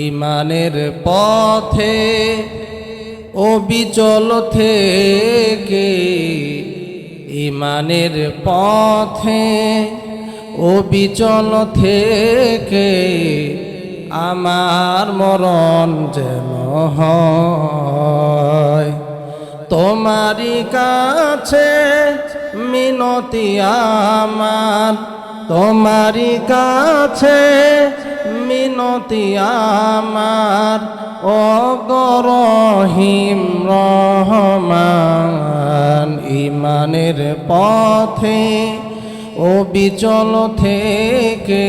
ইমানের পথে অবিচল থেকে, ইমানের পথে অবিচল থেকে আমার মরণ যেন হয়। তোমারই কাছে মিনতি আমার, তোমারই কাছে মিনতি আমার, ও রহিম রহমান। ইমানের পথে অবিচল থেকে,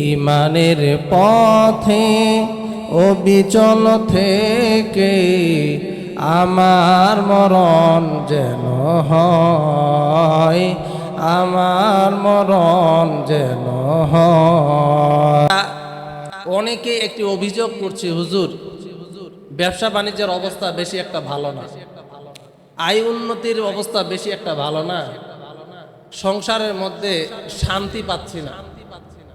ইমানের পথে অবিচল থেকে আমার মরণ যেন হয়, আমার মরণ যেন হয়। অনেকে একটি অভিযোগ করছে, হুজুর ব্যবসা বাণিজ্যের অবস্থা বেশি একটা ভালো না, আয় উন্নতির অবস্থা বেশি একটা ভালো না, সংসারের মধ্যে শান্তি পাচ্ছি না,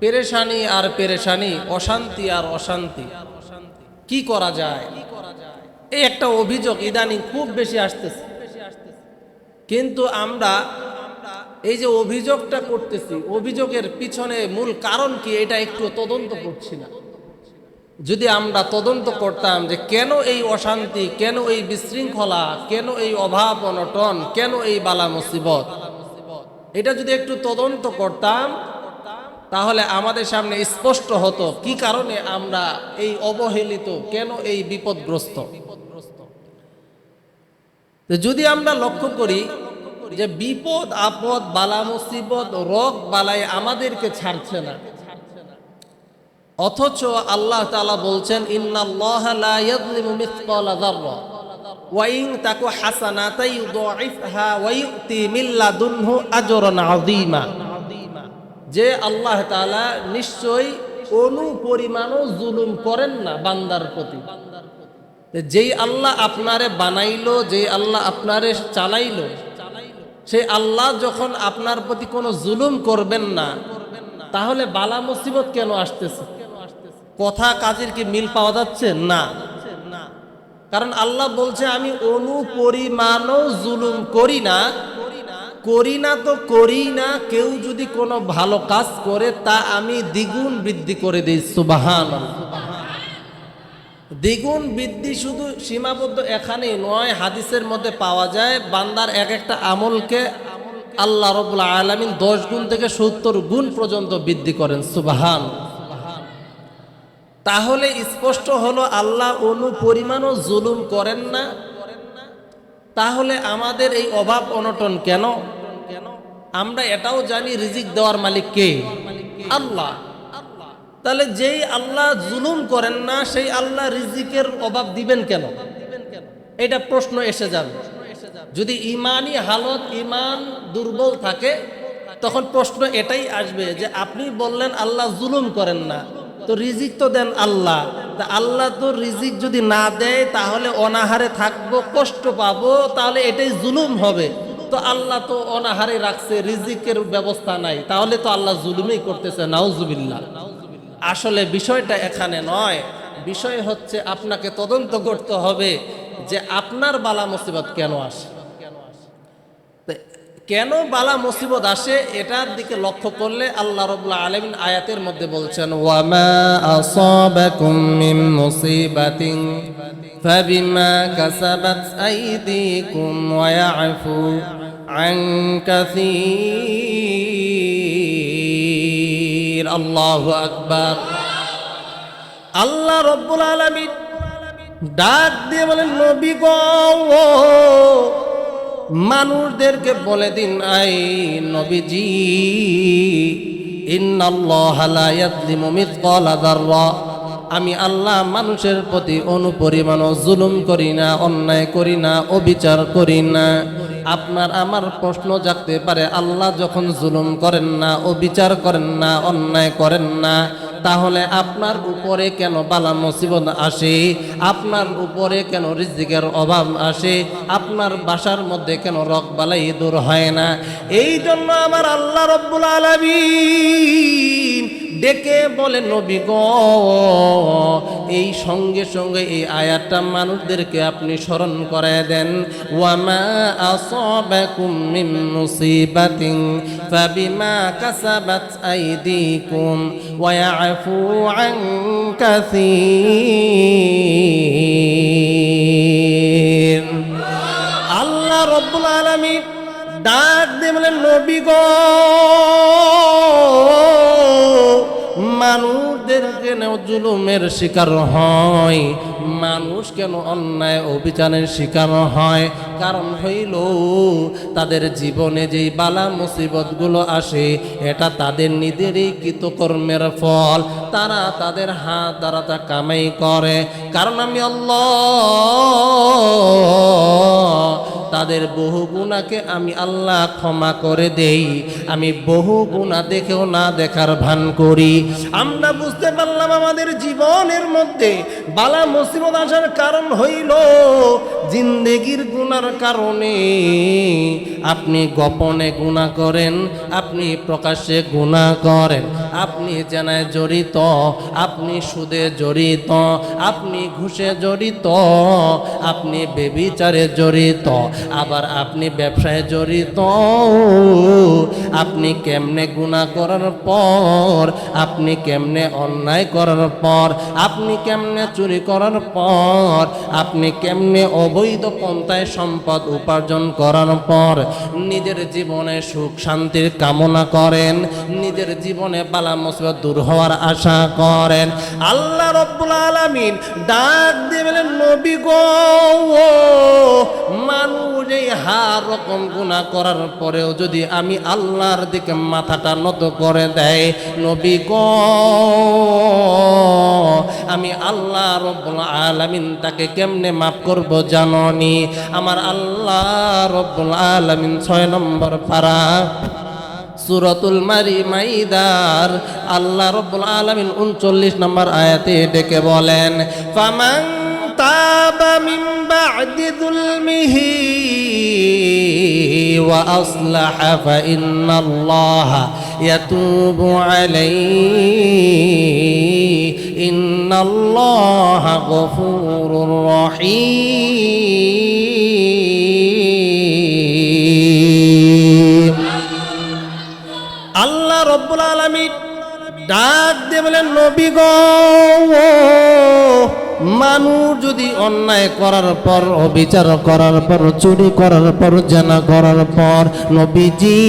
পেরেশানি আর পেরেশানি, অশান্তি আর অশান্তি, কি করা যায়? এই একটা অভিযোগ ইদানিং খুব বেশি আসতেছে। কিন্তু আমরা এই যে অভিযোগটা করতেছি, অভিযোগের পিছনে মূল কারণ কি এটা একটু তদন্ত করছি না। যদি আমরা তদন্ত করতাম যে কেন এই অশান্তি, কেন এই বিশৃঙ্খলা, কেন এই অভাব অনটন, কেন এই বালা মুসিবত, এটা যদি একটু তদন্ত করতাম তাহলে আমাদের সামনে স্পষ্ট হতো কি কারণে আমরা এই অবহেলিত, কেন এই বিপদগ্রস্ত। যদি আমরা লক্ষ্য করি যে বিপদ আপদ বালা মুসিবত রোগ বালাই আমাদেরকে ছাড়ছে না, অথচ আল্লাহ তাআলা বলছেন ইন্নাল্লাহা লা ইয়াযলিমু মিসকালা যাররা ওয়া ইন তাকু হাসানাতান ইউদাইফহা ওয়া ইউতি মিন লাদুনহু আজরান আযীমা, যে আল্লাহ তাআলা নিশ্চয়ই অনুপরিমাণও জুলুম করেন না বান্দার প্রতি। যেই আল্লাহ আপনারে বানাইলো, যেই আল্লাহ আপনারে চালাইলো, সেই আল্লাহ যখন আপনার প্রতি কোনো জুলুম করবেন না, তাহলে বালা মুসিবত কেন আসতেছে? কথা কাজের কি মিল পাওয়া যাচ্ছে? না। কারণ আল্লাহ বলছে আমি অনুপরিমাণও জুলুম করি না, করি না তো করি না, কেউ যদি কোনো ভালো কাজ করে তা আমি দ্বিগুণ বৃদ্ধি করে দিই। সুবহানাল্লাহ। দ্বিগুণ বৃদ্ধি শুধু সীমাবদ্ধ এখানেই নয়, হাদিসের মধ্যে পাওয়া যায় বান্দার এক একটা আমলকে আল্লাহ রাব্বুল আলামিন 10 গুণ থেকে 70 গুণ পর্যন্ত বৃদ্ধি করেন। সুবহানাল্লাহ। তাহলে স্পষ্ট হলো আল্লাহ অনুপরিমাণও জুলুম করেন না। তাহলে আমাদের এই অভাব অনটন কেন? আমরা এটাও জানি রিজিক দেওয়ার মালিক কে? আল্লাহ। তাহলে যেই আল্লাহ জুলুম করেন না, সেই আল্লাহ রিজিকের অভাব দিবেন কেন? এটা প্রশ্ন এসে যাবে। যদি ইমানি হালত, ইমান দুর্বল থাকে, তখন প্রশ্ন এটাই আসবে যে আপনি বললেন আল্লাহ জুলুম করেন না, তো রিজিক তো দেন আল্লাহ, তা আল্লাহ তো রিজিক যদি না দেয় তাহলে অনাহারে থাকবো, কষ্ট পাবো, তাহলে এটাই জুলুম হবে। তো আল্লাহ তো অনাহারে রাখছে, রিজিকের ব্যবস্থা নাই, তাহলে তো আল্লাহ জুলুমই করতেছে। নাউজুবিল্লাহ। আসলে বিষয়টা এখানে নয়, বিষয় হচ্ছে আপনাকে তদন্ত করতে হবে যে আপনার বালা মুসিবত কেন আসে, কেন বালা মুসিবত আসে এটার দিকে লক্ষ্য করলে আল্লাহ রাব্বুল আলামিন আয়াতের মধ্যে বলছেন ওয়া মা আসাবাকুম মিন মুসিবাতিন ফাবিমা কাসাবাত আইদিকুম ওয়া ইয়াফু আন কাসীর। আল্লাহু আকবার। আল্লাহ রাব্বুল আলামিন ডাক দিয়ে বলেন নবী গো, মানুষদেরকে বলে দিন, আই নবীজি, ইন্নাল্লাহা লা ইয়াযলিমু মিসকালা যাররা, আমি আল্লাহ মানুষের প্রতি অনুপরিমাণও জুলুম করি না, অন্যায় করি না, অবিচার করি না। আপনার আমার প্রশ্ন জাগতে পারে, আল্লাহ যখন জুলুম করেন না, অবিচার করেন না, অন্যায় করেন না, তাহলে আপনার উপরে কেন বালা মুসিবত আসে? আপনার উপরে কেন রিজিকের অভাব আসে? আপনার বাসার মধ্যে কেন রোগ বালাই দূর হয় না? এই জন্য আমার আল্লাহ রাব্বুল আলামিন ডেকে বলে নবী গো, এই সঙ্গে সঙ্গে এই আয়াতটা মানুষদেরকে আপনি স্মরণ করায় দেন, ওয়ামা আসাবাকুম মিন মুসিবাতিন ফাবিমা কাসাবাত আইদিকুম ওয়া ইয়াফু আন কাসীর। আল্লাহ রাব্বুল আলামিন ডাক দিয়ে বলেন, নবী গো, মানুষদের কেন জুলুমের শিকার হয়, মানুষ কেন অন্যায় অবিচারের শিকার হয়? কারণ হইল তাদের জীবনে যেই বালা মুসিবতগুলো আসে এটা তাদের নিজেরই কৃতকর্মের ফল। তারা তাদের হাত দ্বারা তা কামাই করে। কারণ আমি আল্লাহ তাদের বহু গুনাহকে আমি আল্লাহ ক্ষমা করে দেই। আমি বহু গুনাহ দেখেও না দেখার ভান করি। আমরা বুঝতে পারলাম আমাদের জীবনের মধ্যে বালা মুসিবত আসার কারণ হইল জিন্দেগির গুনার কারণে। আপনি গোপনে গুনাহ করেন, আপনি প্রকাশ্যে গুনাহ করেন, আপনি জেনায় জড়িত, আপনি সুদে জড়িত, আপনি ঘুষে জড়িত, আপনি বেবিচারে জড়িত, আবার আপনি ব্যবসায় জড়িত। আপনি কেমনে গুনাহ করার পর, আপনি কেমনে অন্যায় করার পর, আপনি কেমনে চুরি করার পর, আপনি কেমনে অবৈধ পন্থায় সম্পদ উপার্জন করার পর নিজের জীবনে সুখ শান্তির কামনা করেন, নিজের জীবনে বালা মুসিবত দূর হওয়ার আশা করেন। আল্লাহ রাব্বুল আলামিন ডাক দিয়ে বলেন, নবী গো, মানুষ এই হার রকম গুনাহ করার পরেও যদি আমি আল্লাহর দিকে মাথাটা নত করে দেয়, নবী গো, আমি আল্লাহ রাব্বুল আলামিন তাকে কেমনে মাফ করব জাননি? আমার আল্লাহ রাব্বুল আলামিন 6 নম্বর পারা সূরাতুল মাইদার আল্লাহ রাব্বুল আলামিন 39 নম্বর আয়াতে ডেকে বলেন, ফামান তাবা মিন বা'দি যুলমিহি ওয়া আসলাহা ফা ইন্নাল্লাহা ইয়াতুবু আলাইহি ইন্নাল্লাহা গফুরুর রহিম। আল্লাহ রাব্বুল আলামিন ডাক দিয়ে বলেন, নবী গো, মানুষ যদি অন্যায় করার পর, অবিচার করার পর, চুরি করার পর, জেনা করার পর, নবীজি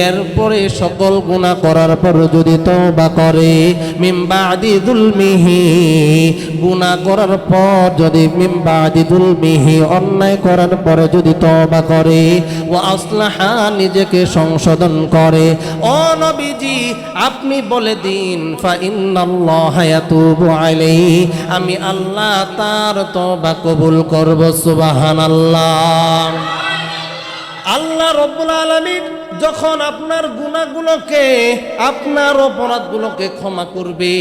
এরপরে সকল গুনাহ করার পর যদি তওবা করে, মিন বা'দি যুলমিহি, গুনাহ করার পর যদি মিন বা'দি যুলমিহি, অন্যায় করার পরে যদি তওবা করে, ওয়া আসলাহা, নিজেকে সংশোধন করে, ও নবীজি আপনি বলে দিন, ফা ইন্নাল্লাহা ইয়াতুবু আলাইহি, আমি আল্লাহ তার তওবা কবুল করব। সুবহানাল্লাহ। আল্লাহ রাব্বুল আলামিন যখন আপনার গুনাহগুলোকে, আপনার অপরাধগুলোকে ক্ষমা করবে,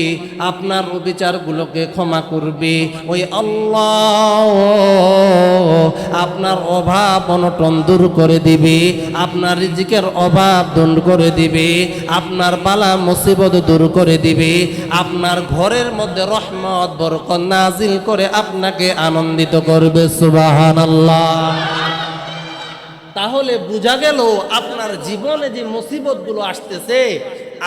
আপনার অবিচারগুলোকে ক্ষমা করবে, ওই আল্লাহ আপনার অভাব অনটন দূর করে দিবে, আপনার রিজিকের অভাব দূর করে দিবে, আপনার বালা মুসিবত দূর করে দিবে, আপনার ঘরের মধ্যে রহমত বরকত নাজিল করে আপনাকে আনন্দিত করবে। সুবহানাল্লাহ। তাহলে বোঝা গেল আপনার জীবনে যে মুসিবতগুলো আসতেছে,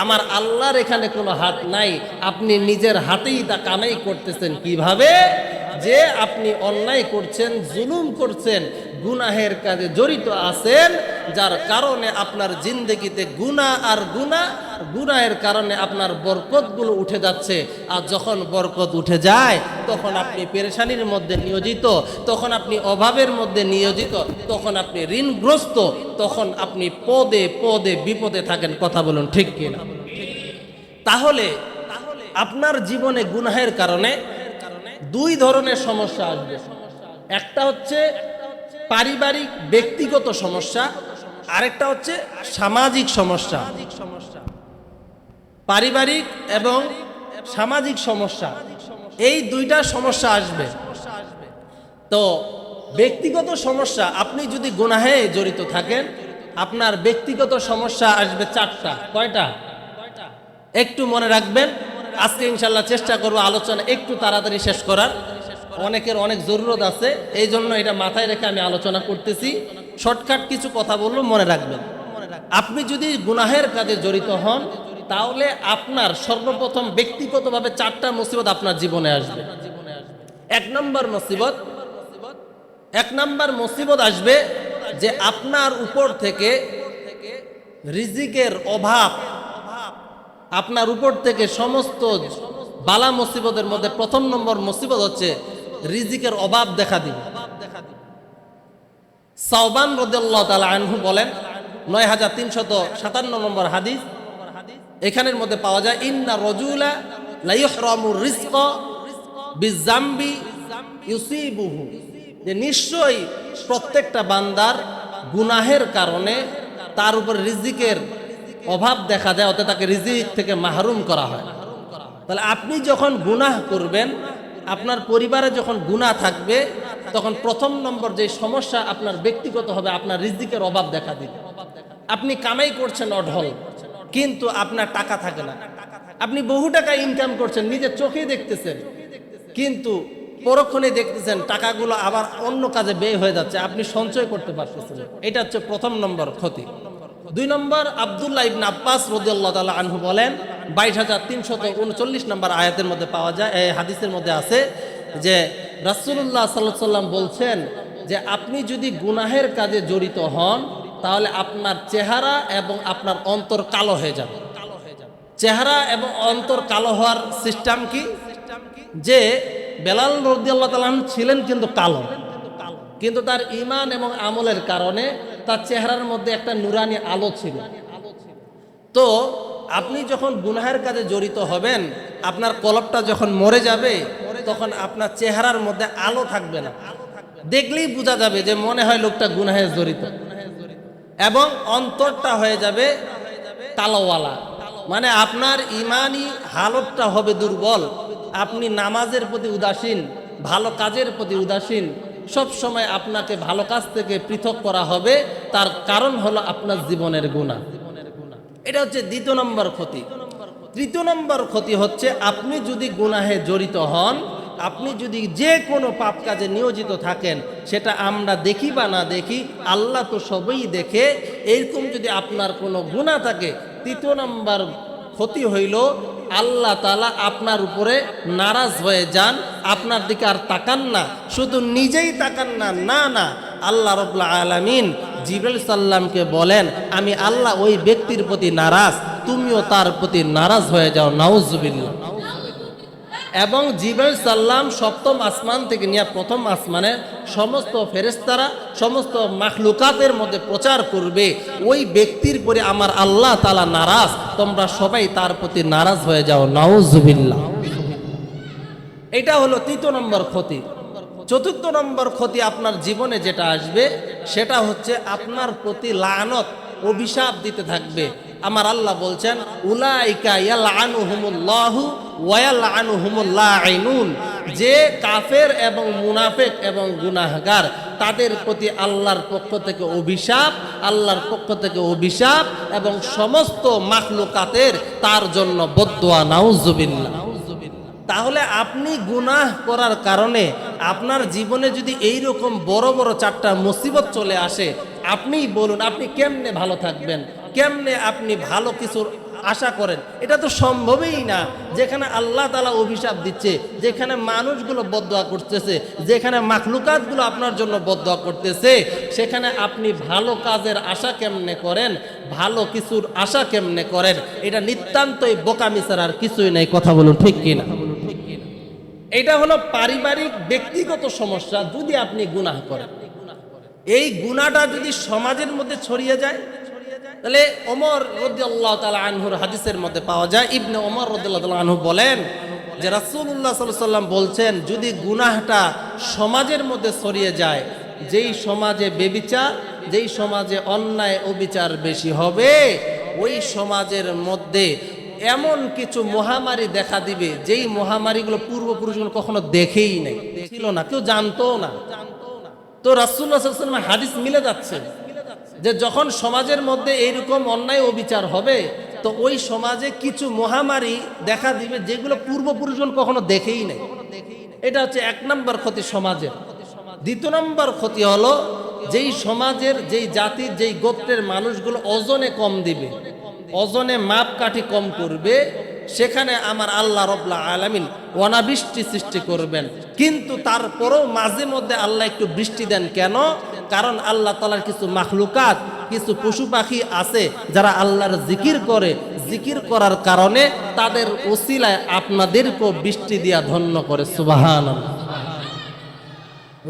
আমার আল্লাহর এখানে কোনো হাত নাই, আপনি নিজের হাতেই তা কামাই করতেছেন। কিভাবে? যে আপনি অন্যায় করছেন, জুলুম করছেন, গুনাহের কাজে জড়িত আছেন, যার কারণে আপনার জিন্দেগিতে গুনাহ আর গুনাহের কারণে আপনার বরকতগুলো উঠে যাচ্ছে। আর যখন বরকত উঠে যায় তখন আপনি পেরেশানির মধ্যে নিয়োজিত, তখন আপনি অভাবের মধ্যে নিয়োজিত, তখন আপনি ঋণগ্রস্ত, তখন আপনি পদে পদে বিপদে থাকেন। কথা বলুন ঠিক কিনা? তাহলে আপনার জীবনে গুনাহের কারণে দুই ধরনের সমস্যা আসবে। একটা হচ্ছে পারিবারিক ব্যক্তিগত সমস্যা, আরেকটা হচ্ছে সামাজিক সমস্যা। পারিবারিক এবং সামাজিক সমস্যা, এই দুইটা সমস্যা আসবে। তো ব্যক্তিগত সমস্যা, আপনি যদি গুনাহে জড়িত থাকেন, আপনার ব্যক্তিগত সমস্যা আসবে 4টা। কয়টা? একটু মনে রাখবেন। আজকে ইনশাল্লাহ চেষ্টা করব আলোচনা একটু তাড়াতাড়ি শেষ করার, অনেকের অনেক জরুরত আছে, এই জন্য এটা মাথায় রেখে আমি আলোচনা করতেছি। শর্টকাট কিছু কথা বলবো, মনে রাখবেন। আপনি যদি গুনাহের কাজে জড়িত হন, তাহলে আপনার সর্বপ্রথম ব্যক্তিগতভাবে 4টা মুসিবত আপনার জীবনে আসবে। এক নম্বর মুসিবত আসবে যে আপনার উপর থেকে রিজিকের অভাব, আপনার উপর থেকে সমস্ত বালা মুসিবতের মধ্যে প্রথম নম্বর মুসিবত হচ্ছে রিজিকের অভাব দেখা দিবে। সাওবান রাদিয়াল্লাহু তাআলা আনহু বলেন, 9357 নম্বর হাদিস, এখানের মধ্যে পাওয়া যায়, ইন্না রাজুলা লা ইহরামু রিজকা বিযামবি ইউসিবুহু, যে নিশ্চয়ই প্রত্যেকটা বান্দার গুনাহের কারণে তার উপর রিজিকের অভাব দেখা যায়, অর্থাৎ তাকে রিজিক থেকে মাহরুম করা হয়। তাহলে আপনি যখন গুনাহ করবেন, আপনার পরিবারে যখন গুনাহ থাকবে, তখন প্রথম নম্বর যে সমস্যা আপনার ব্যক্তিগত হবে, আপনার রিজিকের অভাব দেখা দিবে। আপনি কামাই করছেন অঢল, কিন্তু আপনার টাকা থাকে না। আপনি বহু টাকা ইনকাম করছেন, নিজের চোখেই দেখতেছেন, কিন্তু পরক্ষণে দেখতেছেন টাকাগুলো আবার অন্য কাজে ব্যয় হয়ে যাচ্ছে, আপনি সঞ্চয় করতে পারতেছেন। এটা হচ্ছে প্রথম নম্বর ক্ষতি। 2 নম্বর, আব্দুল্লাহ ইবনে আব্বাস রাদিয়াল্লাহু তাআলা আনহু বলেন, 22339 নম্বর আয়াতের মধ্যে পাওয়া যায়, এই হাদিসের মধ্যে আছে যে রাসূলুল্লাহ সাল্লাল্লাহু আলাইহি ওয়াসাল্লাম বলছেন যে আপনি যদি গুনাহের কাজে জড়িত হন, তাহলে আপনার চেহারা এবং আপনার অন্তর কালো হয়ে যাবে। চেহারা এবং অন্তর কালো হওয়ার সিস্টেম কি? যে বেলাল রাদিয়াল্লাহু তাআলা ছিলেন কিন্তু কালো, কিন্তু তার ঈমান এবং আমলের কারণে তার চেহারার মধ্যে একটা নুরানি আলো ছিল। তো আপনি যখন গুনাহের কাজে জড়িত হবেন, আপনার কলবটা যখন মরে যাবে, তখন আপনার চেহারার মধ্যে আলো থাকবে না, দেখলেই বোঝা যাবে যে মনে হয় লোকটা গুনাহে জড়িত, এবং অন্তরটা হয়ে যাবে কালোওয়ালা, মানে আপনার ইমানি হালতটা হবে দুর্বল। আপনি নামাজের প্রতি উদাসীন, ভালো কাজের প্রতি উদাসীন, সব সময় আপনাকে ভালো কাজ থেকে পৃথক করা হবে। তার কারণ হলো আপনার জীবনের গুনাহ। এটা হচ্ছে 2 নম্বর ক্ষতি। 3 নম্বর ক্ষতি হচ্ছে আপনি যদি গুনাহে জড়িত হন, আপনি যদি যে কোনো পাপ কাজে নিয়োজিত থাকেন, সেটা আমরা দেখি বা না দেখি, আল্লাহ তো সবই দেখে। এরকম যদি আপনার কোনো গুনাহ থাকে, 3 নম্বর ক্ষতি হইল আল্লাহ তাআলা আপনার উপরে নারাজ হয়ে যান, আপনার দিকে আর তাকান না। শুধু নিজেই তাকান না, না না, আল্লাহ রাব্বুল আলামিন জিবরাইল সাল্লামকে বলেন, আমি আল্লাহ ওই ব্যক্তির প্রতি নারাজ, তুমিও তার প্রতি নারাজ হয়ে যাও, নাউজুবিল্লাহ। এবং জিবরাইল সাল্লাম 7ম আসমান থেকে নিয়ে 1ম আসমানে সমস্ত ফেরেশতারা, সমস্ত মাখলুকাতের মধ্যে প্রচার করবে, ওই ব্যক্তির পরে আমার আল্লাহ তাআলা নারাজ, তোমরা সবাই তার প্রতি নারাজ হয়ে যাও, নাউজুবিল্লাহ। এটা হলো 3 নম্বর ক্ষতি। 4 নম্বর ক্ষতি আপনার জীবনে যেটা আসবে, সেটা হচ্ছে আপনার প্রতি লানত, অভিশাপ দিতে থাকবে। আমার আল্লাহ বলছেন, উলাইকা ইয়ালআনুহুমুল্লাহু ওয়া ইয়ালআনুহুমুল লাঈনুন, যে কাফের এবং মুনাফিক এবং গুনাহগার, তাদের প্রতি আল্লাহর পক্ষ থেকে অভিশাপ, আল্লাহর পক্ষ থেকে অভিশাপ, এবং সমস্ত মাখলুকাতের তার জন্য বদদুয়া, নাউজুবিল্লাহ। তাহলে আপনি গুনাহ করার কারণে আপনার জীবনে যদি এইরকম বড় বড় 4টা মুসিবত চলে আসে, আপনিই বলুন আপনি কেমনে ভালো থাকবেন, কেমনে আপনি ভালো কিছুর আশা করেন? এটা তো সম্ভবই না। যেখানে আল্লাহ তাআলা অভিশাপ দিচ্ছে, যেখানে মানুষগুলো বদদুয়া করতেছে, যেখানে মাখলুকাতগুলো আপনার জন্য বদদুয়া করতেছে, সেখানে আপনি ভালো কাজের আশা কেমনে করেন, ভালো কিছুর আশা কেমনে করেন? এটা নিতান্তই বোকামি ছাড়া আর কিছুই নাই। কথা বলুন ঠিক কিনা? এটা হলো পারিবারিক ব্যক্তিগত সমস্যা। যদি আপনি গুনাহ করেন, এই গুনাহটা যদি সমাজের মধ্যে ছড়িয়ে যায়, তাহলে ওমর রাদিয়াল্লাহু তাআলা আনহুর হাদিসের মধ্যে পাওয়া যায়, ইবনে ওমর রাদিয়াল্লাহু তাআলা আনহু বলেন যে রাসূলুল্লাহ সাল্লাল্লাহু আলাইহি ওয়াসাল্লাম বলছেন, যদি গুনাহটা সমাজের মধ্যে ছড়িয়ে যায়, যেই সমাজে বেবিচার, যেই সমাজে অন্যায় অবিচার বেশি হবে, ওই সমাজের মধ্যে এমন কিছু মহামারী দেখা দিবে, যেই মহামারীগুলো পূর্বপুরুষগুলো কখনো দেখেই নাই, ছিল না, কেউ জানতো না। তো রাসূলুল্লাহ সাল্লাল্লাহু আলাইহি ওয়াসাল্লাম হাদিস মিলে যাচ্ছে যে যখন সমাজের মধ্যে এইরকম অন্যায় অবিচার হবে, তো ওই সমাজে কিছু মহামারী দেখা দিবে যেগুলো পূর্বপুরুষগণ কখনো দেখেই নাই। এটা হচ্ছে 1 নম্বর ক্ষতি সমাজের। 2 নম্বর ক্ষতি হলো যেই সমাজের, যেই জাতির, যেই গোত্রের মানুষগুলো ওজনে কম দিবে, ওজনে মাপকাঠি কম করবে, সেখানে আমার আল্লাহ রাব্বুল আলামিন অনাবৃষ্টি সৃষ্টি করবেন। কিন্তু তারপরেও মাঝে মধ্যে আল্লাহ একটু বৃষ্টি দেন। কেন? কারণ আল্লাহ তাআলার কিছু মাখলুকাত, কিছু পশু পাখি আছে যারা আল্লাহর জিকির করে, জিকির করার কারণে তাদের ওসিলায় আপনাদেরকেও বৃষ্টি দিয়া ধন্য করে। সুবহানাল্লাহ।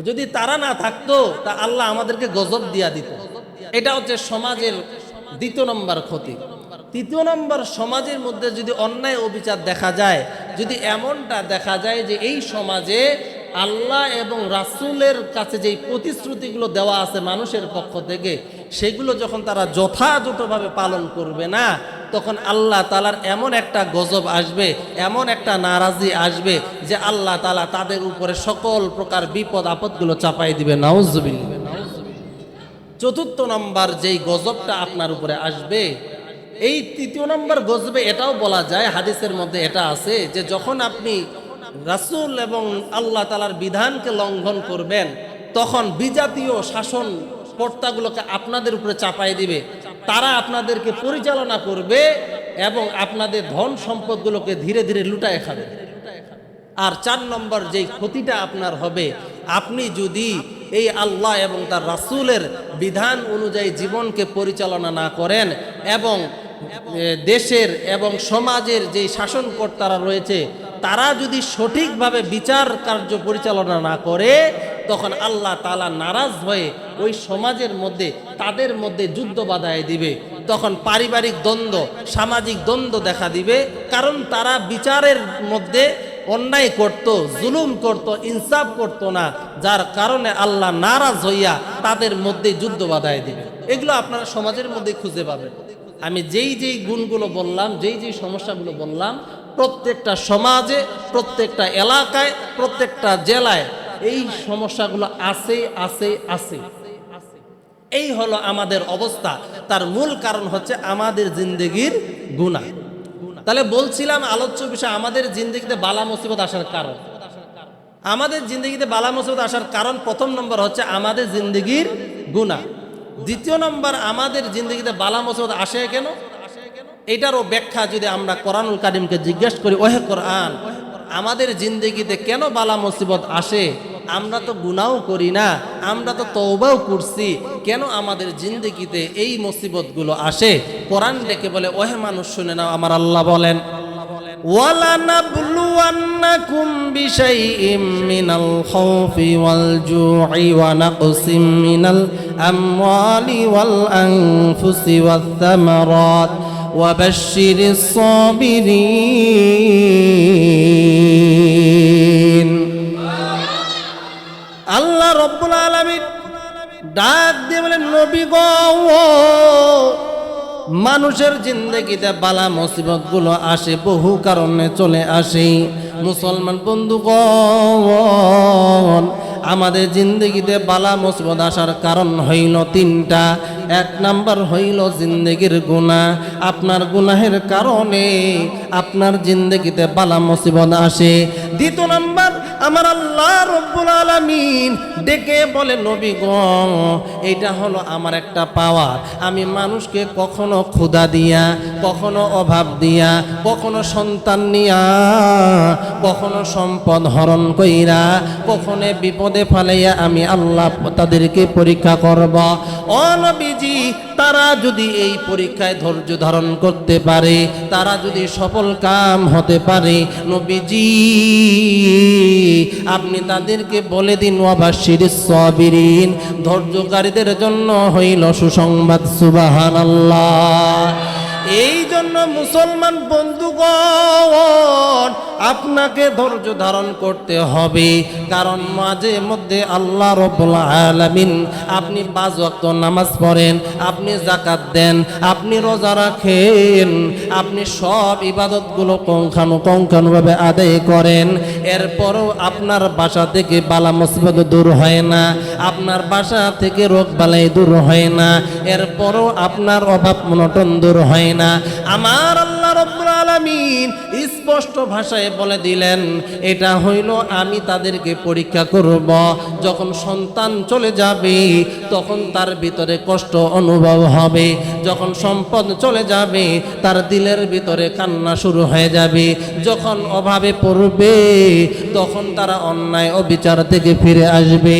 যদি তারা না থাকতো তা আল্লাহ আমাদেরকে গজব দিয়া দিত। এটা হচ্ছে সমাজের 2 নম্বর ক্ষতি। 3 নম্বর, সমাজের মধ্যে যদি অন্যায় অবিচার দেখা যায়, যদি এমনটা দেখা যায় যে এই সমাজে আল্লাহ এবং রাসূলের কাছে যেই প্রতিশ্রুতিগুলো দেওয়া আছে মানুষের পক্ষ থেকে, সেগুলো যখন তারা যথাযথভাবে পালন করবে না, তখন আল্লাহ তাআলার এমন একটা গজব আসবে, এমন একটা নারাজি আসবে যে আল্লাহ তাআলা তাদের উপরে সকল প্রকার বিপদ আপদগুলো চাপাই দিবে। নাউজুবিল্লাহ। 4 নম্বর যেই গজবটা আপনার উপরে আসবে, এই 3 নম্বর গজবে এটাও বলা যায়, হাদিসের মধ্যে এটা আছে যে যখন আপনি রাসূল এবং আল্লাহ তাআলার বিধানকে লঙ্ঘন করবেন, তখন বিজাতীয় শাসন কর্তাগুলোকে আপনাদের উপরে চাপাই দিবে। তারা আপনাদেরকে পরিচালনা করবে এবং আপনাদের ধন সম্পদগুলোকে ধীরে ধীরে লুটায় খাবে। আর 4 নম্বর যেই ক্ষতিটা আপনার হবে, আপনি যদি এই আল্লাহ এবং তার রাসূলের বিধান অনুযায়ী জীবনকে পরিচালনা না করেন এবং দেশের এবং সমাজের যেই শাসনকর্তারা রয়েছে তারা যদি সঠিকভাবে বিচার কার্য পরিচালনা না করে, তখন আল্লাহ তাআলা নারাজ হয়ে ওই সমাজের মধ্যে তাদের মধ্যে যুদ্ধ বাধায় দিবে। তখন পারিবারিক দ্বন্দ্ব, সামাজিক দ্বন্দ্ব দেখা দিবে, কারণ তারা বিচারের মধ্যে অন্যায় করত, জুলুম করত, ইনসাফ করত না, যার কারণে আল্লাহ নারাজ হইয়া তাদের মধ্যে যুদ্ধ বাধায় দিবে। এগুলো আপনারা সমাজের মধ্যে খুঁজে পাবেন। আমি যেই যেই গুণগুলো বললাম, যেই যেই সমস্যাগুলো বললাম, প্রত্যেকটা সমাজে, প্রত্যেকটা এলাকায়, প্রত্যেকটা জেলায় এই সমস্যাগুলো আছে আছে আছে। এই হলো আমাদের অবস্থা। তার মূল কারণ হচ্ছে আমাদের জিন্দেগির গুনাহ। তাহলে বলছিলাম আলোচ্য বিষয় আমাদের জিন্দেগিতে বালা মুসিবত আসার কারণ। আমাদের জিন্দেগিতে বালা মুসিবত আসার কারণ 1 নম্বর হচ্ছে আমাদের জিন্দেগির গুনাহ। 2 নম্বর, আমাদের জিন্দেগিতে বালা মুসিবত আসে কেন, এটারও ব্যাখ্যা যদি আমরা কোরআনুল কারীমকে জিজ্ঞেস করি, ওহে কোরআন, আমাদের জিন্দেগিতে কেন বালা মুসিবত আসে? আমরা তো গুনাহও করি না, আমরা তো তওবাও করছি, কেন আমাদের জিন্দেগিতে এই মুসিবতগুলো আসে? কোরআন ডেকে বলে, ওহে মানুষ শুনে নাও, আমার আল্লাহ বলেন, وَلَنَبْلُوَنَّكُمْ بِشَيْءٍ مِّنَ الْخَوْفِ وَالْجُوعِ وَنَقْصٍ مِّنَ الْأَمْوَالِ وَالْأَنفُسِ وَالثَّمَرَاتِ وَبَشِّرِ الصَّابِرِينَ। আল্লাহ রব্বুল আলামিন ডাক দিয়ে বলেন, নবী গো, মানুষের জিন্দেগিতে বালা মুসিবত গুলো আসে, বহু কারণে চলে আসে। মুসলমান বন্ধুগণ, আমাদের জিন্দেগিতে বালা মুসিবত আসার কারণ হইল 3টা। 1 নাম্বার হইল জিন্দেগির গুনাহ। আপনার গুনাহের কারণে আপনার জিন্দেগিতে বালা মুসিবত আসে। 2 নাম্বার, আমার আল্লাহ রব্বুল আলামিন ডেকে বলে, নবী গো, এইটা হলো আমার একটা পাওয়ার। আমি মানুষকে কখনো ক্ষুধা দিয়া, কখনো অভাব দিয়া, কখনো সন্তান নিয়া, কখনো সম্পদ হরণ কইরা, কখনো বিপদে ফেলাইয়া আমি আল্লাহ তাদেরকে পরীক্ষা করব। ও নবীজি, তারা যদি এই পরীক্ষায় ধৈর্য ধারণ করতে পারে, তারা যদি সফল কাম হতে পারে, নবীজি আপনি তাদেরকে বলে দিন, ওয়াবাশশিরিস সাবিরিন, ধৈর্যকারীদের জন্য হইল সুসংবাদ। সুবহানাল্লাহ। এই জন্য মুসলমান বন্ধুগণ, আপনাকে ধৈর্য ধারণ করতে হবে, কারণ মাঝে মধ্যে আল্লাহ রাব্বুল আলামিন, আপনি 5 ওয়াক্ত নামাজ পড়েন, আপনি যাকাত দেন, আপনি রোজা রাখেন, আপনি সব ইবাদতগুলো কঙ্কানুভাবে আদায় করেন, এরপরও আপনার বাসা থেকে বালা মুসিবত দূর হয় না, আপনার বাসা থেকে রোগ বালাই দূর হয় না, এরপরও আপনার অভাব অনটন দূর হয় না। আমার আল্লাহ রাব্বুল আলামিন স্পষ্ট ভাষায় বলে দিলেন, এটা হইল আমি তাদেরকে পরীক্ষা করব। যখন সন্তান চলে যাবে তখন তার ভিতরে কষ্ট অনুভব হবে, যখন সম্পদ চলে যাবে তার দিলের ভিতরে কান্না শুরু হয়ে যাবে, যখন অভাবে পড়বে তখন তারা অন্যায় অবিচার থেকে ফিরে আসবে।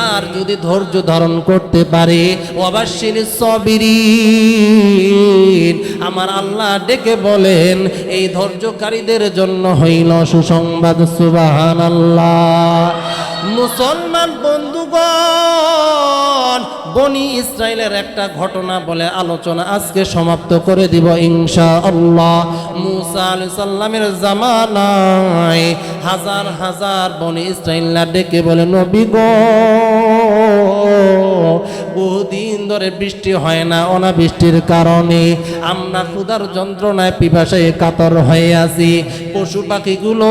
আর যদি ধৈর্য ধারণ করতে পারে, ওয়াবাশশিরিস সাবিরিন, আমার আল্লাহ ডেকে বলেন এই ধৈর্যকারীদের জন্য হইল সুসংবাদ। সুবহানাল্লাহ। মুসলমান বন্ধুগণ, বনি ইসরাইলের একটা ঘটনা বলে আলোচনা আজকে সমাপ্ত করে দিব ইনশাআল্লাহ। মুসা আলাইহিস সালামের জামানায় হাজার হাজার বনি ইসরাইলরা ডেকে বলে, নবী গো, বহুদিন ধরে বৃষ্টি হয় না, অনাবৃষ্টির কারণে আমরা ক্ষুধার যন্ত্রণায় পিপাসায় কাতর হয়ে আছি, পশু পাখিগুলো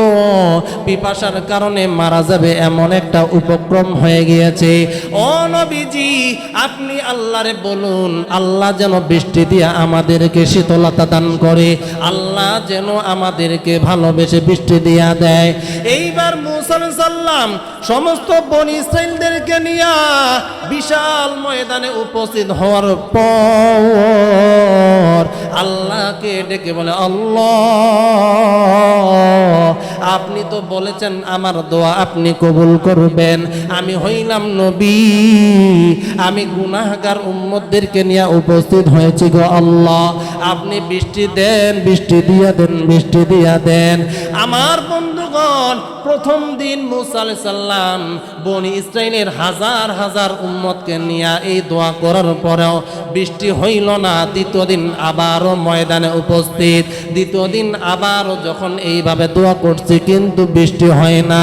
পিপাসার কারণে মারা যাবে এমন একটা উপক্রম হয়ে গিয়েছে। ও নবীজি, আপনি আল্লাহরে বলুন, আল্লাহ যেন বৃষ্টি দিয়ে আমাদেরকে শীতলতা দান করে, আল্লাহ যেন আমাদেরকে ভালোবেসে বৃষ্টি দিয়া দেয়। এইবার মুসা আলাইহিস সালাম সমস্ত বনি ইসরাইলদেরকে নিয়ে বিশাল ময়দানে উপস্থিত হওয়ার পর আল্লাহকে ডেকে বলে, আল্লাহ, আপনি তো বলেছেন আমার দোয়া আপনি কবুল করবেন, আমি হইলাম নবী, আমি গুনাহগার উম্মতদেরকে নিয়ে উপস্থিত হয়েছি গো আল্লাহ, আপনি বৃষ্টি দেন, বৃষ্টি দিয়া দেন, বৃষ্টি দিয়া দেন। আমার বন্ধুগণ, প্রথম দিন মুসা আলাইহিস সালাম বনি ইসরাইলের হাজার হাজার উম্মতকে নিয়ে এই দোয়া করার পরেও বৃষ্টি হইল না। দ্বিতীয় দিন আবারও ময়দানে উপস্থিত, দ্বিতীয় দিন আবারও যখন এইভাবে দোয়া করছি কিন্তু বৃষ্টি হয় না।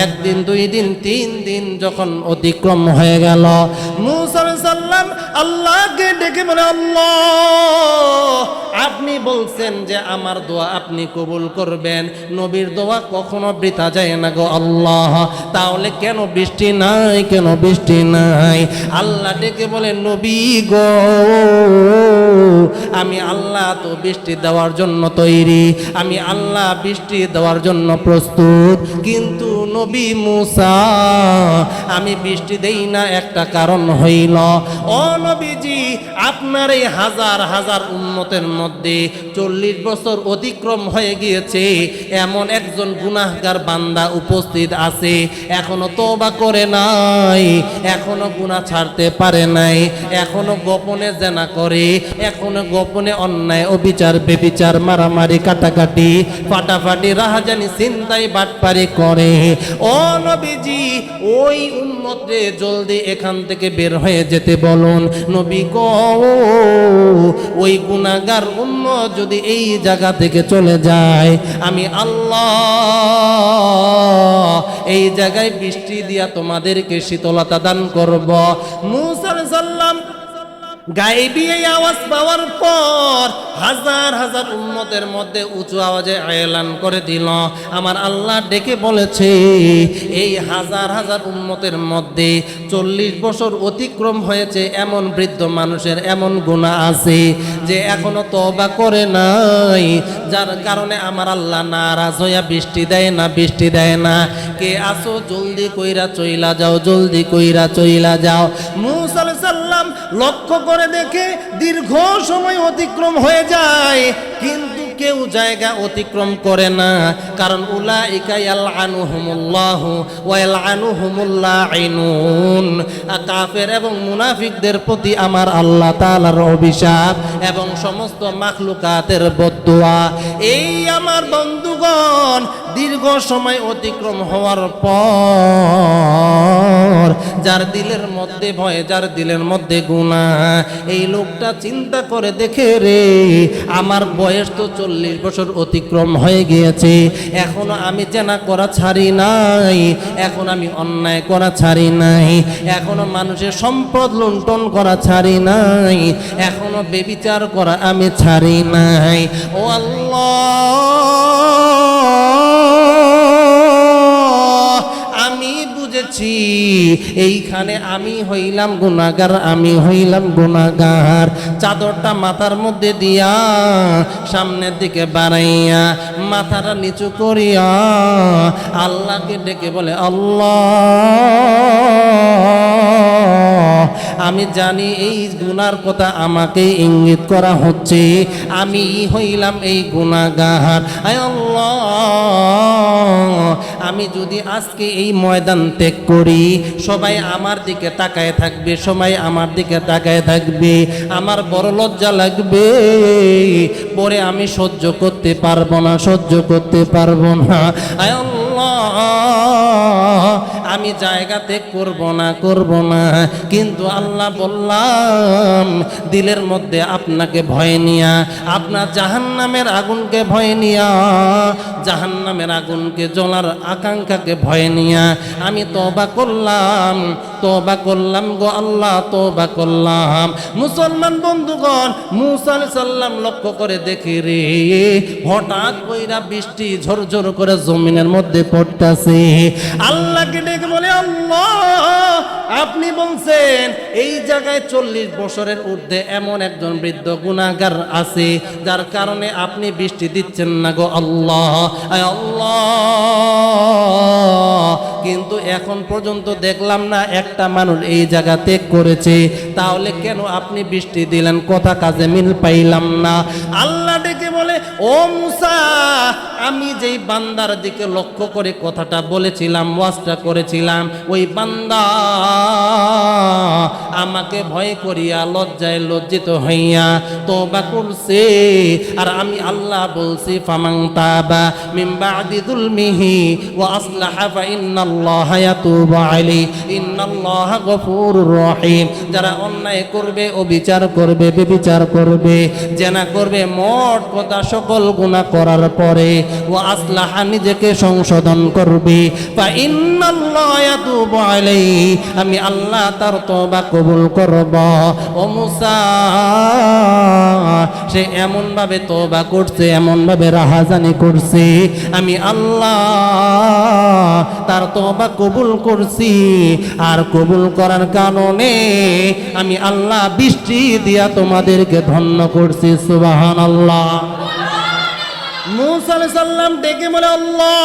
একদিন, 2 দিন, 3 দিন যখন অতিক্রম হয়ে গেল, মুসা আলাইহিস সালাম আল্লাহকে ডেকে বলে, আল্লাহ, আপনি বলছেন যে আমার দোয়া আপনি কবুল করবেন, নবীর দোয়া কখনো বৃথা যায় না গো আল্লাহ, তাহলে কেন বৃষ্টি নাই, কেন বৃষ্টি নাই? আল্লাহ ডেকে বলে, নবী গো, আমি আল্লাহ তো বৃষ্টি দেওয়ার জন্য তৈরি, আমি আল্লাহ বৃষ্টি দেওয়ার জন্য প্রস্তুত, কিন্তু নবী মুসা, আমি বৃষ্টি দেই না একটা কারণ হইল, ও নবীজি, আপনার এই হাজার হাজার উম্মতের মধ্যে 40 বছর অতিক্রম হয়ে গিয়েছে, এমন একজন গুনাহগার বান্দা উপস্থিত আছে, এখনো তওবা করে নাই, এখনো গুনাহ ছাড়তে পারে নাই, এখনো গোপনে জেনা করে, এখনো গোপনে অন্যায় অবিচার বেবিচার মারামারি কাটাকাটি ফাটাফাটি রাহাজানি চিন্তাই বাটপারি করে। ও নবীজি, ওই উম্মতরে জলদি এখান থেকে বের হয়ে যেতে বলুন। নবী গো, ওই গুনাহগার উম্মত যদি এই জায়গা থেকে চলে যায়, আমি আল্লাহ এই জায়গায় বৃষ্টি দিয়া তোমাদেরকে শীতলতা দান করব। মুসা আলাইহিস সালাম গায়েবী এই আওয়াজ পাওয়ার পর হাজার হাজার উম্মতের মধ্যে উঁচু আওয়াজে এলান করে দিল, আমার আল্লাহ ডেকে বলেছে, এই হাজার হাজার উম্মতের মধ্যে 40 বছর অতিক্রম হয়েছে এমন বৃদ্ধ মানুষের এমন গুনাহ আছে যে এখনো তওবা করে নাই, যার কারণে আমার আল্লাহ নারাজ হইয়া বৃষ্টি দেয় না, বৃষ্টি দেয় না। কে আসো, জলদি কইরা চইলা যাও, জলদি কইরা চইলা যাও। মুসা আলাইহিস সালাম লক্ষ্য করে দেখে দীর্ঘ সময় অতিক্রম হয়ে যায়, কিন্তু কেউ জায়গা অতিক্রম করে না, কারণ উলাইকা ইয়ালআনুহুমুল্লাহু ওয়া ইয়ালআনুহুমুল লাঈনুন, কাফের এবং মুনাফিকদের প্রতি আমার আল্লাহ তাআলার অভিশাপ এবং সমস্ত মাখলুকাতের বদদুয়া। এই আমার বন্ধুগণ, দীর্ঘ দীর্ঘ সময় অতিক্রম হওয়ার পর যার দিলের মধ্যে ভয়, যার দিলের মধ্যে গুনাহ, এই লোকটা চিন্তা করে দেখে রে, আমার বয়স তো 40 বছর অতিক্রম হয়ে গিয়েছে, এখনো আমি জেনা করা ছাড়ি নাই, এখন আমি অন্যায় করা ছাড়ি নাই, এখনো মানুষের সম্পদ লুণ্ঠন করা ছাড়ি নাই, এখনো বেবিচার করা আমি ছাড়ি নাই। ও আল্লাহ, আমি বুঝেছি এইখানে আমি হইলাম গুনাহগার, আমি হইলাম গুনাহগার। চাদরটা মাথার মধ্যে দিয়া সামনের দিকে বাড়াইয়া মাথাটা নিচু করিয়া আল্লাহকে ডেকে বলে, আল্লাহ, আমি জানি এই গুনার কথা আমাকে ইঙ্গিত করা হচ্ছে, আমি হইলাম এই গুনাহগার। আয় আল্লাহ, আমি যদি আজকে এই ময়দান ত্যাগ করি, সবাই আমার দিকে তাকায় থাকবে, সবাই আমার দিকে তাকায় থাকবে, আমার বড় লজ্জা লাগবে, পরে আমি সহ্য করতে পারবো না, সহ্য করতে পারবো না। আয় আল্লাহ, আমি জায়গাতে করব না, করব না, কিন্তু আল্লাহ বললাম দিলের মধ্যে আপনাকে ভয় নিয়া, আপনার জাহান্নামের আগুনকে ভয় নিয়া, জাহান্নামের আগুনকে জ্বলার আকাঙ্ক্ষাকে ভয় নিয়া আমি তওবা করলাম, তওবা করলাম গো আল্লাহ, তওবা করলাম। মুসলমান বন্ধুগণ, মুসা আলাইহিস সালাম লক্ষ্য করে দেখি রে, হঠাৎ কইরা বৃষ্টি ঝরঝর করে জমিনের মধ্যে পড়তাছে। আল্লাহকে ডেকে বলে, আল্লাহ, আপনি বলছেন এই জায়গায় 40 বছরের ঊর্ধ্বে এমন একজন বৃদ্ধ গুনাহগার আছে, যার কারণে আপনি বৃষ্টি দিচ্ছেন না গো আল্লাহ। আয় আল্লাহ, কিন্তু এখন পর্যন্ত দেখলাম না একটা মানুষ এই জায়গা ত্যাগ করেছে, তাহলে কেন আপনি বৃষ্টি দিলেন? কথা কাজে মিল পাইলাম না। আল্লাহ ডেকে বলে, ও মুসা, আমি যেই বান্দার দিকে লক্ষ্য করে কথাটা বলেছিলাম, ওয়াজটা করেছিলাম, ওই বান্দা আমাকে ভয় করিয়া লজ্জায় লজ্জিত হইয়া তওবা করছে, আর আমি আল্লাহ বলছি, ফামান তাবা মিন বাদি যুলমিহি ওয়া আসলাহা ফা ইন্নাল্লাহা ইয়াতুবু আলাইহি ইন্নাল্লাহা গফুরুর রহিম। যারা অন্যায় করবে, অবিচার করবে, বেবিচার করবে, জেনা করবে, মোট কথা সকল গুনাহ করার পরে ওয়া আসলাহা, নিজেকে সংশোধন করবে, ফা ইন্নাল্লাহা ইয়াতুবু আলাইহি, আমি আল্লাহ তার তওবা কবুল করব। ও মুসা, সে এমন ভাবে তওবা করছে, এমন ভাবে রাহাজানি করছে, আমি আল্লাহ তার তওবা কবুল করছি, আর কবুল করার কারণে আমি আল্লাহ বৃষ্টি দিয়া তোমাদেরকে ধন্য করছি। সুবহানাল্লাহ। মুসা আলাইহিস সালাম ডেকে বলে, আল্লাহ,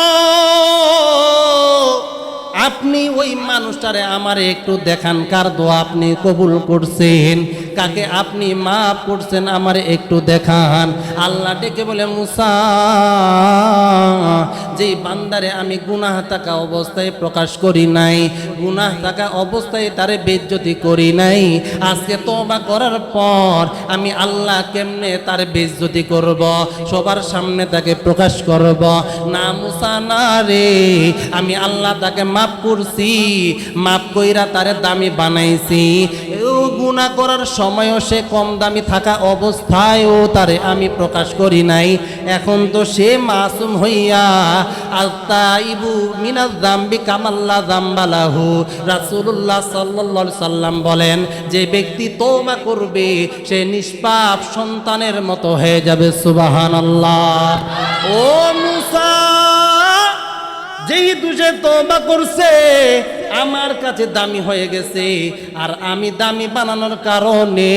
আপনি ওই মানুষটারে আমারে একটু দেখান, কার দোয়া আপনি কবুল করছেন, কাকে আপনি মাফ করছেন, আমারে একটু দেখান। আল্লাহ ডেকে বলে, মুসা, যেই বান্দারে আমি গুনাহ থাকা অবস্থায় প্রকাশ করি নাই, গুনাহ থাকা অবস্থায় তারে বেইজ্জতি করি নাই, আজকে তওবা করার পর আমি আল্লাহ কেমনে তার বেইজ্জতি করব, সবার সামনে তাকে প্রকাশ করব? না মুসা, না রে, আমি আল্লাহ তাকে মাফ করছি, মাফ কইরা তারে দামি বানাইছি। ও গুনাহ করার সময়ও সে কম দামি থাকা অবস্থায়ও তারে আমি প্রকাশ করি নাই, এখন তো সে মাসুম হইয়া আতাইবু মিনাজ যামবি কামাল্লা যামবালাহু। রাসূলুল্লাহ সাল্লাল্লাহু আলাইহি সাল্লাম বলেন, যে ব্যক্তি তওবা করবে সে নিষ্পাপ সন্তানের মতো হয়ে যাবে। সুবহানাল্লাহ। ও মুসা, যেই দুজে তওবা করছে আমার কাছে দামি হয়ে গেছে, আর আমি দামি বানানোর কারণে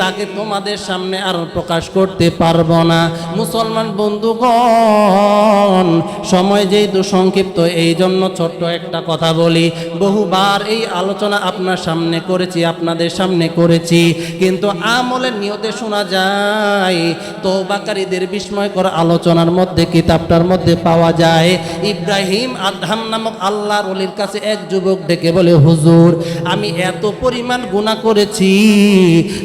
তাকে তোমাদের সামনে আর প্রকাশ করতে পারবো না। মুসলমান বন্ধুগণ, সময় যেহেতু সংক্ষিপ্ত, এই জন্য ছোট্ট একটা কথা বলি। বহুবার এই আলোচনা আপনার সামনে করেছি, আপনাদের সামনে করেছি, কিন্তু আমলের নিয়তে শোনা যায় তওবাকারীদের বিস্ময়কর আলোচনার মধ্যে, কিতাবটার মধ্যে পাওয়া যায়, ইব্রাহিম আদহাম নামক আল্লাহর ওলির কাছে এক যুবক ডেকে বলে, হুজুর, আমি এত পরিমাণ গুনাহ করেছি,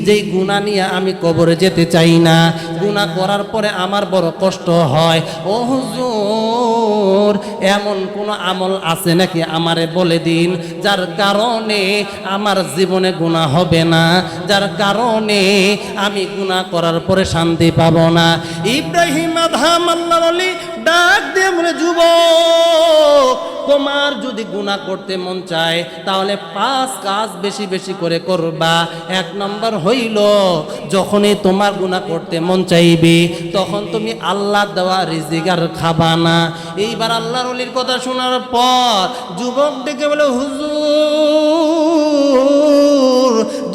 যেই গুনাহ নিয়ে আমি কবরে যেতে চাই না, গুনাহ করার পরে আমার বড় কষ্ট হয়। ও হুজুর, হুজুর এমন কোন আমল আছে নাকি আমারে বলে দিন যার কারণে আমার জীবনে গুনাহ হবে না, যার কারণে আমি গুনাহ করার পরে শান্তি পাবো না। ইব্রাহিম আদহাম আল্লাহর ওলি ডাক দিয়ে বলে, যুবক তোমার যদি গুনাহ করতে মন চায় তাহলে 5 কাজ বেশি বেশি করে করবা। 1 নম্বর হইল, যখনই তোমার গুনাহ করতে মন চাইবে তখন তুমি আল্লাহ দেওয়া রিজিক আর খাবা না। এইবার আল্লাহর ওলির কথা শোনার পর যুবক ডেকে বলে, হুজুর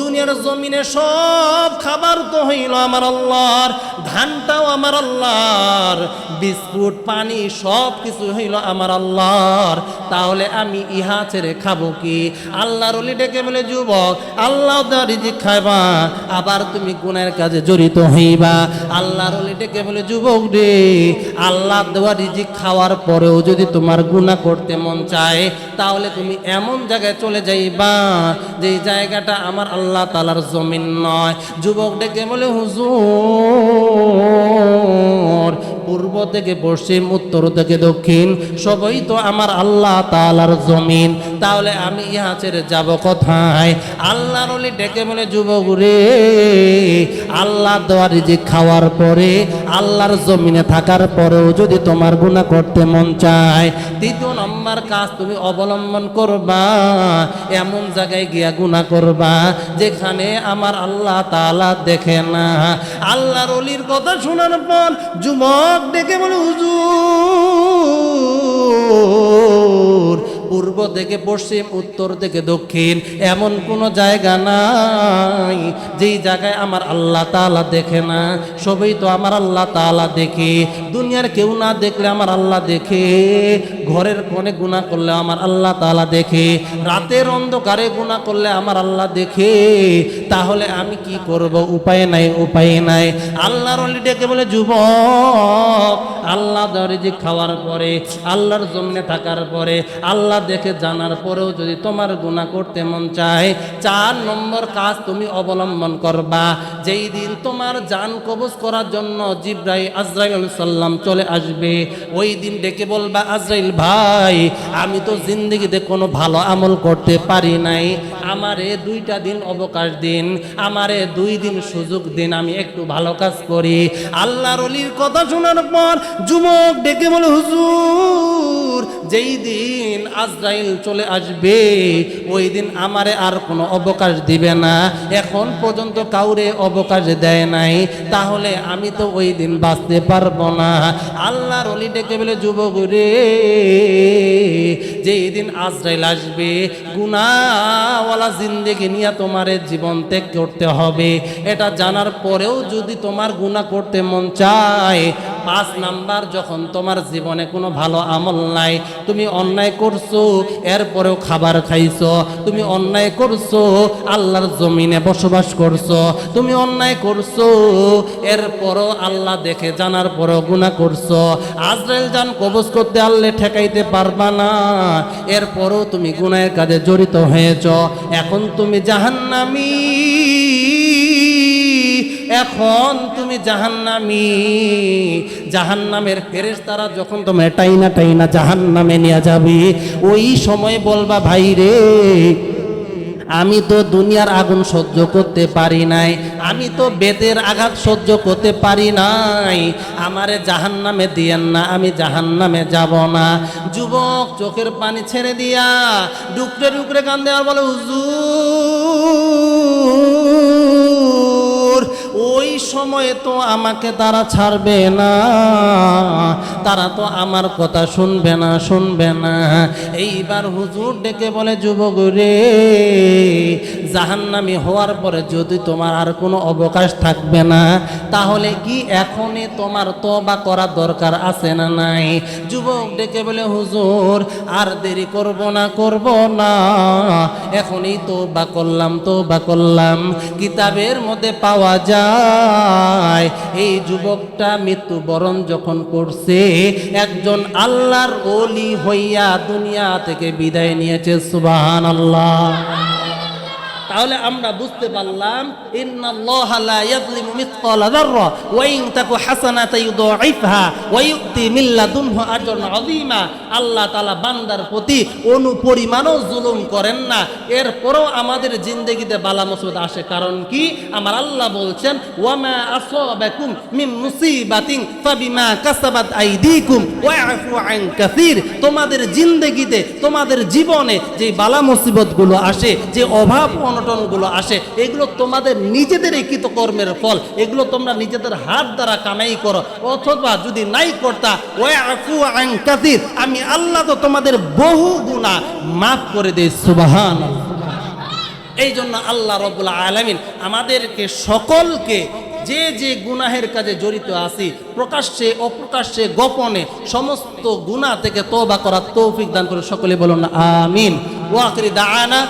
দুনিয়ার জমিনে সব খাবার তো হইল আমার আল্লাহর, ধানটাও আমার আল্লাহর, বিস্কুট পানি সব কিছু হইল আমার আল্লাহর, তাহলে আমি ইহা ছেড়ে খাবো কি? আল্লাহর ওলি ডেকে বলে, যুবক আল্লাহ দেওয়া রিজিক খাইবা আবার তুমি গুনাহের কাজে জড়িত হইবা। আল্লাহর ওলি ডেকে বলে, যুবক রে আল্লাহ দেওয়া রিজিক খাওয়ার পরেও যদি তোমার গুনাহ করতে মন চায় তাহলে তুমি এমন জায়গায় চলে যাইবা যে জায়গাটা আমার আল্লাহ তাআলার জমিন নয়। যুবক ডেকে বলে, হুজুর পূর্ব থেকে পশ্চিম উত্তর থেকে দক্ষিণ সবই তো আমার আল্লাহ তাআলার জমিন, তাহলে আমি ইহা ছেড়ে যাব কোথায়? আল্লাহর ওলি ডেকে বলে, যুবক রে আল্লাহ দেওয়া রিজিক খাওয়ার পরে আল্লাহর জমিনে থাকার পরেও যদি তোমার গুনাহ করতে মন চায়, 3 নম্বর কাজ তুমি অবলম্বন করবা, এমন জায়গায় গিয়া গুনাহ করবা যেখানে আমার আল্লাহ তাআলা দেখে না। আল্লাহর ওলির কথা শোনার পর যুবক ডেকে বলে, হুজুর পূর্ব থেকে পশ্চিম উত্তর থেকে দক্ষিণ এমন কোনো জায়গা নাই যেই জায়গায় আমার আল্লাহ তাআলা দেখে না, সবই তো আমার আল্লাহ তাআলা দেখে। দুনিয়ার কেউ না দেখলে আমার আল্লাহ দেখে, ঘরের কোণে গুনাহ করলে আমার আল্লাহ তাআলা দেখে, রাতের অন্ধকারে গুনাহ করলে আমার আল্লাহ দেখে, তাহলে আমি কি করব? উপায় নাই, উপায় নাই। আল্লাহর ওলি ডেকে বলে, যুবক আল্লাহ দেওয়া রিজিক খাওয়ার পরে আল্লাহর জমিনে থাকার পরে আল্লাহ দেখে জানার পরেও যদি তোমার গুনাহ করতে মন চায়, 4 নম্বর কাজ তুমি অবলম্বন করবা। যেই দিন তোমার জান কবজ করার জন্য আজরাইল সাল্লাম চলে আসবে, ওই দিন ডেকে বলবা, আজরাইল ভাই আমি তো জিন্দেগিতে কোনো ভালো আমল করতে পারি নাই, আমারে 2টা দিন অবকাশ দিন, আমারে 2 দিন সুযোগ দিন, আমি একটু ভালো কাজ করি। আল্লাহর ওলির কথা শোনার পর যুবক ডেকে বলে, হুজুর যেই দিন আজরাইল চলে আসবে ওই দিন আমারে আর কোনো অবকাশ দিবে না, এখন পর্যন্ত কাউরে অবকাশ দেয় নাই, তাহলে আমি তো ওই দিন বাঁচতে পারবো না। আল্লাহর ওলি ডেকে বলে, যুবক রে যেই দিন আজরাইল আসবে গুনাহওয়ালা জিন্দেগি নিয়ে তোমারে জীবন ত্যাগ করতে হবে, এটা জানার পরেও যদি তোমার গুনাহ করতে মন চায়, 5 নাম্বার যখন তোমার জীবনে কোনো ভালো আমল নাই, তুমি অন্যায় করছো এরপরেও খাবার খাইছো, তুমি অন্যায় করছো আল্লাহর জমিনে বসবাস করছো, তুমি অন্যায় করছো এরপরও আল্লাহ দেখে জানার পরেও গুনাহ করছো, আজরাইল জান কবজ করতে আল্লাহ ঠেকাইতে পারবা না, এরপরও তুমি গুনাহের কাজে জড়িত হয়েছ, এখন তুমি জাহান্নামী, এখন তুমি জাহান্নামী। জাহান্নামের ফেরেশতারা যখন তুমি টাইনা টাইনা জাহান্নামে নিয়ে যাবে, ওই সময় বলবা, ভাই রে আমি তো দুনিয়ার আগুন সহ্য করতে পারি নাই, আমি তো বেতের আঘাত সহ্য করতে পারি নাই, আমারে জাহান্নামে দিয়েন না, আমি জাহান্নামে যাব না। যুবক চোখের পানি ছেড়ে দিয়া ডুকরে ডুকরে কান্দে আর বলে, হুজুর ওই সময়ে তো আমাকে তারা ছাড়বে না, তারা তো আমার কথা শুনবে না, শুনবে না। এইবার হুজুর ডেকে বলে, যুবক রে জাহান্নামী হওয়ার পরে যদি তোমার আর কোনো অবকাশ থাকবে না, তাহলে কি এখনই তোমার তওবা করা দরকার আছে না নাই? যুবক ডেকে বলে, হুজুর আর দেরি করব না, করব না, এখনই তওবা করলাম, তওবা করলাম। কিতাবের মধ্যে পাওয়া যায় এই যুবকটা মৃত্যুবরণ যখন করছে, একজন আল্লাহর ওলি হইয়া দুনিয়া থেকে বিদায় নিয়েছে। সুবহানাল্লাহ। তাহলে আমরা বুঝতে পারলাম ইন্নাল্লাহা লা ইয়াযলিমু মিসকালা যাররা ওয়া ইন তাকু হাসানাতান ইউদাইফহা ওয়া ইউতি মিন লাদুনহু আজরান আযীমা। আল্লাহ তাআলা বান্দার প্রতি অনুপরিমাণও জুলুম করেন না, এরপরও আমাদের জিন্দেগিতে বালা মুসিবত আসে। কারণ কি? আমার আল্লাহ বলছেন ওয়া মা আসাবাকুম মিন মুসিবাতিন ফাবিমা কাসাবাত আইদিকুম ওয়া ইয়াফু আন কাসীর। তোমাদের জিন্দেগিতে, তোমাদের জীবনে যে বালা মুসিবতগুলো আসে, যে অভাব অনটনগুলো আসে, এগুলো তোমাদের নিজেদের কৃতকর্মের ফল। এগুলো তোমরা নিজেদের হাত দ্বারা কামাই করো, অথবা যদি নাই করতা ওয়া ইয়াফু আন কাসীর, আমি আল্লাহ তো তোমাদের বহু গুনাহ মাফ করে দেই। সুবহানাল্লাহ। এই জন্য আল্লাহ রাব্বুল আলামিন আমাদেরকে সকলকে যে যে গুনাহের কাজে জড়িত আছি, প্রকাশ্যে অপ্রকাশ্যে গোপনে সমস্ত গুনাহ থেকে তওবা করার তৌফিক দান করে। সকলে বলুন আমিন। ওয়া আখিরি দাআনা।